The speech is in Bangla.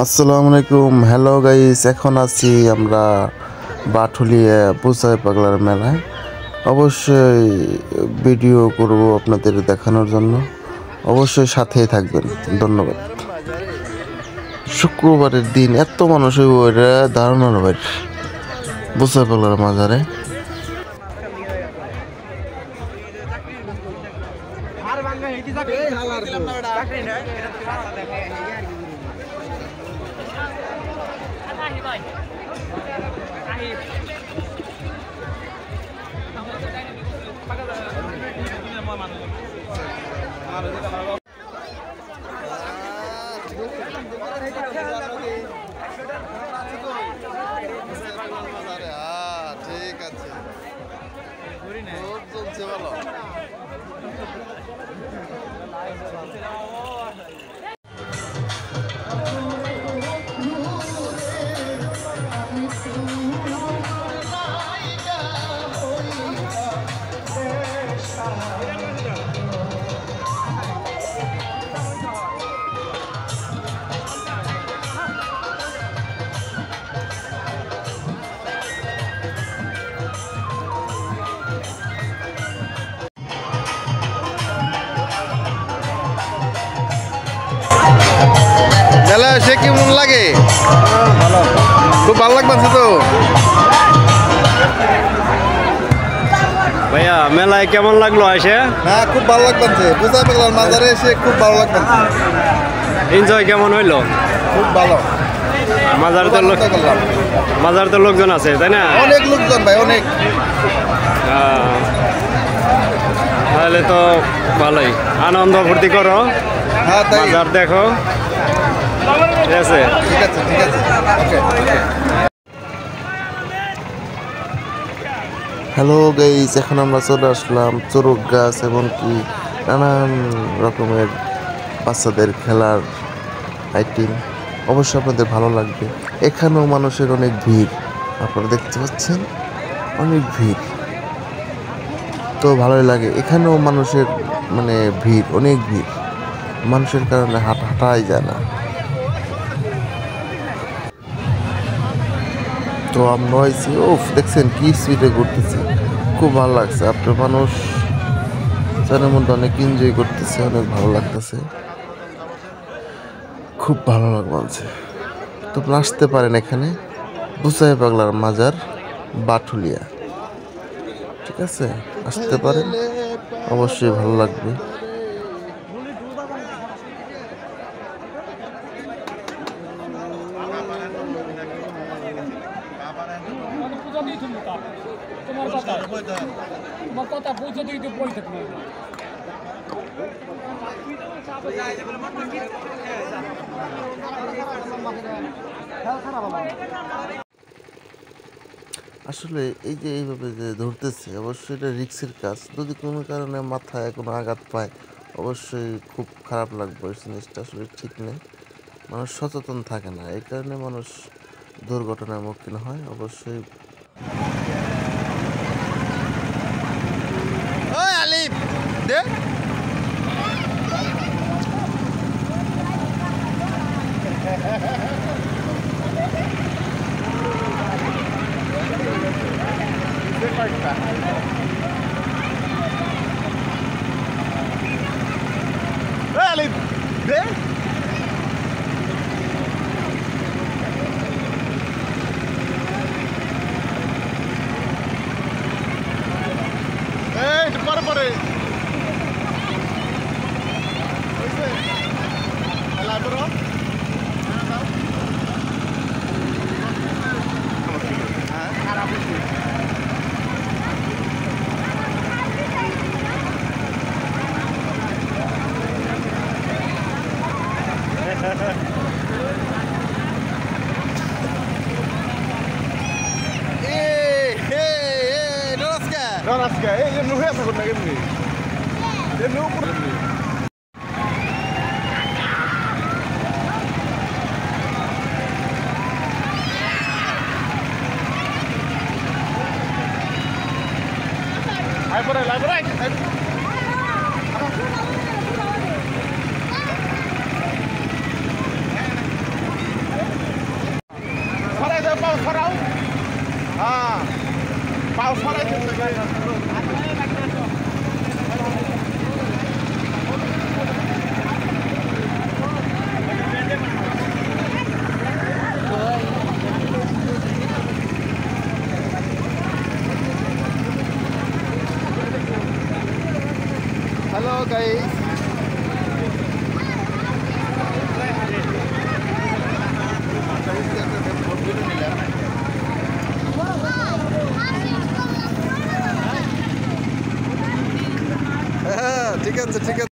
আসসালামু আলাইকুম। হ্যালো গাইস, এখন আছি আমরা বাঠুলিয়া বুসাই পাগলার মেলায়। অবশ্যই ভিডিও করব আপনাদের দেখানোর জন্য, অবশ্যই সাথেই থাকবেন। ধন্যবাদ। শুক্রবারের দিন এত মানুষ হইব, এটা ধারণার বাইরে। বুসাই পাগলার মাজারে ঠিক আছে, খুব চলছে ভালো। মেলা এসে কেমন লাগে? ভালো, খুব ভালো লাগছে তো। ভাইয়া মেলায় কেমন লাগলো এসে? হ্যাঁ, খুব ভালো লাগছে। বুসাই পাগলার মাজারে এসে খুব ভালো লাগছে। এনজয় কেমন হইলো? খুব ভালো। মাজার তো লোকজন আছে তাই না? অনেক লোকজন ভাই, অনেক। তাহলে তো ভালোই, আনন্দ ফুর্তি করো। হ্যাঁ, তাই। মাজার দেখো, ঠিক আছে? ঠিক আছে, ঠিক আছে, ওকে। হ্যালো গাইস, এখন আমরা চলে আসলাম চড়ক গাছ এবং কি নানান রকমের বাচ্চাদের খেলার আইটেম। অবশ্যই আপনাদের ভালো লাগবে। এখানেও মানুষের অনেক ভিড়, আপনারা দেখতে পাচ্ছেন, অনেক ভিড়। তো ভালোই লাগে, এখানেও মানুষের মানে ভিড়, অনেক ভিড়। মানুষের কারণে হাঁটাই যায় না। তো আমরা হয়েছি, দেখছেন কি স্পিডে ঘুরতেছি, খুব ভালো লাগছে। আপনার মানুষ চানের মধ্যে অনেক এনজয় করতেছে, অনেক ভালো লাগতেছে, খুব ভালো লাগছে। তো আসতে পারেন এখানে বুসাই পাগলার মাজার বাঠুলিয়া, ঠিক আছে? আসতে পারেন, অবশ্যই ভালো লাগবে। তোমার কথা পৌঁছে দিতে পৌঁছে আসলে এই যে এইভাবে যে ধরতেছে, অবশ্যই এটা রিস্কের কাজ। যদি কোনো কারণে মাথায় কোনো আঘাত পায়, অবশ্যই খুব খারাপ লাগবে। এই জিনিসটা আসলে ঠিক নেই, মানুষ সচেতন থাকে না, এই কারণে মানুষ দুর্ঘটনার সম্মুখীন হয়। অবশ্যই আলিফ দে আলিফ দে পরে Noraska, no voy a hacer con la gente. No, por ahí por ahí. পাও সরাও হ্যাঁ পাও সরাই হ্যালো গাইস হ্যাঁ ঠিক আছে ঠিক আছে